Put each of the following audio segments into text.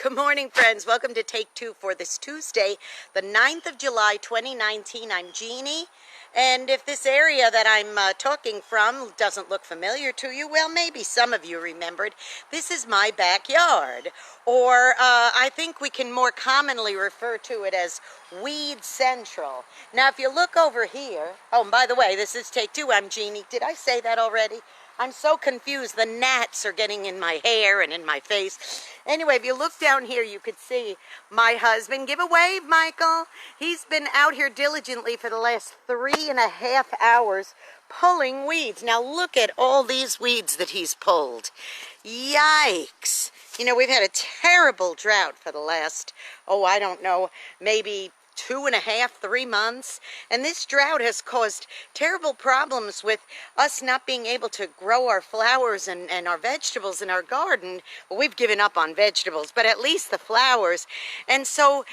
Good morning, friends. Welcome to Take Two for this Tuesday, the 9th of July, 2019. I'm Jeannie, and if this area that I'm talking from doesn't look familiar to you, well, maybe some of you remembered. This is my backyard, or I think we can more commonly refer to it as Weed Central. Now, if you look over here, oh, and by the way, this is Take Two. I'm Jeannie. Did I say that already? I'm so confused. The gnats are getting in my hair and in my face. Anyway, if you look down here, you could see my husband. Give a wave, Michael. He's been out here diligently for the last 3.5 hours pulling weeds. Now look at all these weeds that he's pulled. Yikes. You know, we've had a terrible drought for the last, I don't know, maybe 2.5, 3 months, and this drought has caused terrible problems with us not being able to grow our flowers and our vegetables in our garden. Well, we've given up on vegetables, but at least the flowers. And so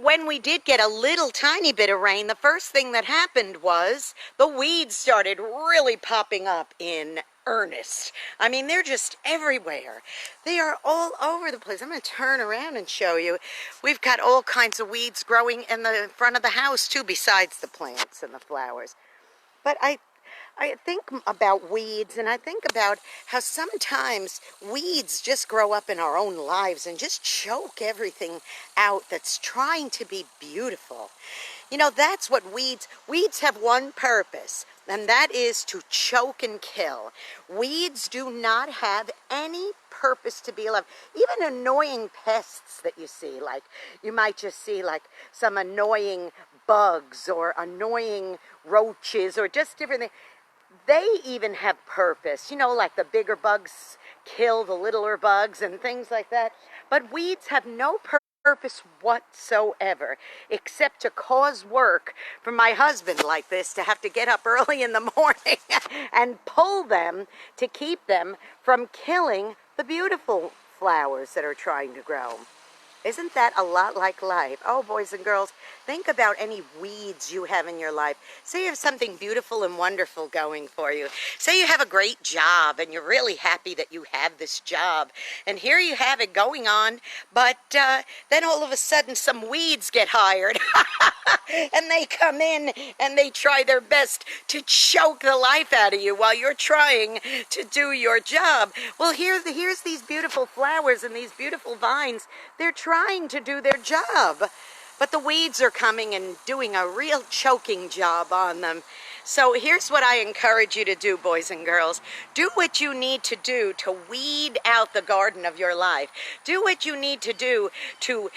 when we did get a little tiny bit of rain, the first thing that happened was the weeds started really popping up in earnest. I mean, they're just everywhere. They are all over the place. I'm going to turn around and show you. We've got all kinds of weeds growing in the front of the house too, besides the plants and the flowers. But I think about weeds, and I think about how sometimes weeds just grow up in our own lives and just choke everything out that's trying to be beautiful. You know, that's what weeds have one purpose, and that is to choke and kill. Weeds do not have any purpose to be alive. Even annoying pests that you see, like you might just see like some annoying bugs or annoying roaches or just different things. They even have purpose, you know, like the bigger bugs kill the littler bugs and things like that. But weeds have no purpose whatsoever, except to cause work for my husband like this, to have to get up early in the morning and pull them to keep them from killing the beautiful flowers that are trying to grow. Isn't that a lot like life? Oh, boys and girls, think about any weeds you have in your life. Say you have something beautiful and wonderful going for you. Say you have a great job and you're really happy that you have this job. And here you have it going on, but then all of a sudden some weeds get hired. And they come in and they try their best to choke the life out of you while you're trying to do your job. Well, here's these beautiful flowers and these beautiful vines. They're trying to do their job, but the weeds are coming and doing a real choking job on them. So here's what I encourage you to do, boys and girls. Do what you need to do to weed out the garden of your life. Do what you need to do to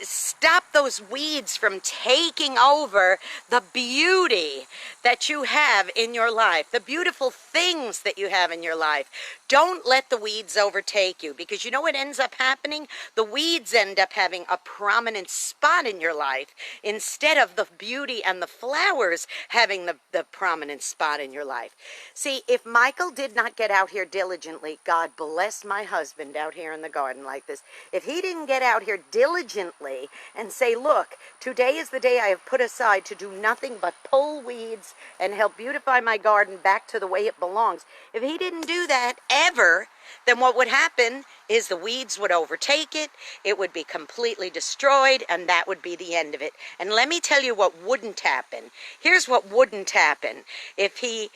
stop those weeds from taking over the beauty that you have in your life, the beautiful things that you have in your life. Don't let the weeds overtake you, because you know what ends up happening? The weeds end up having a prominent spot in your life instead of the beauty and the flowers having the prominent spot in your life. See, if Michael did not get out here diligently, God bless my husband out here in the garden like this, if he didn't get out here diligently and say, look, today is the day I have put aside to do nothing but pull weeds and help beautify my garden back to the way it belongs. If he didn't do that ever, then what would happen is the weeds would overtake it, it would be completely destroyed, and that would be the end of it. And let me tell you what wouldn't happen. Here's what wouldn't happen if he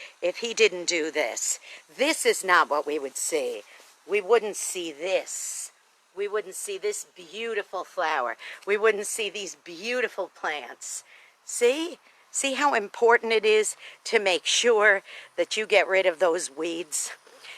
didn't do this. This is not what we would see. We wouldn't see this. We wouldn't see this beautiful flower. We wouldn't see these beautiful plants. See? See how important it is to make sure that you get rid of those weeds?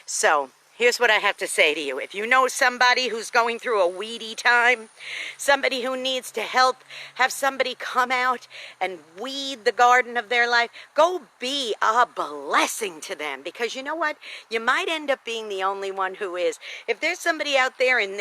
So, here's what I have to say to you. If you know somebody who's going through a weedy time, somebody who needs to help, have somebody come out and weed the garden of their life, go be a blessing to them. Because you know what? You might end up being the only one who is. If there's somebody out there and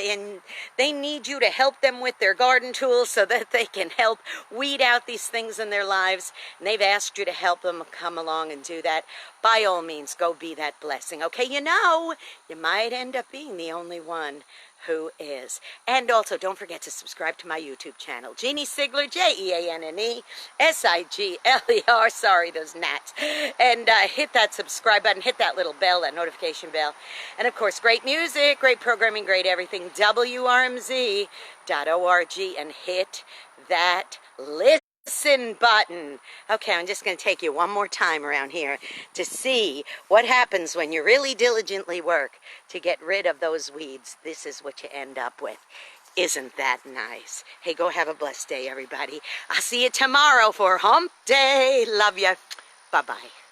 they need you to help them with their garden tools so that they can help weed out these things in their lives, and they've asked you to help them come along and do that, by all means, go be that blessing. Okay, you know, you might end up being the only one who is. And also, don't forget to subscribe to my YouTube channel, Jeanne Sigler, Jeanne Sigler. Sorry, those gnats. And hit that subscribe button, hit that little bell, that notification bell. And of course, great music, great programming, great everything, WRMZ.org, and hit that listen button. Okay, I'm just going to take you one more time around here to see what happens when you really diligently work to get rid of those weeds. This is what you end up with. Isn't that nice? Hey, go have a blessed day, everybody. I'll see you tomorrow for Hump Day. Love ya. Bye-bye.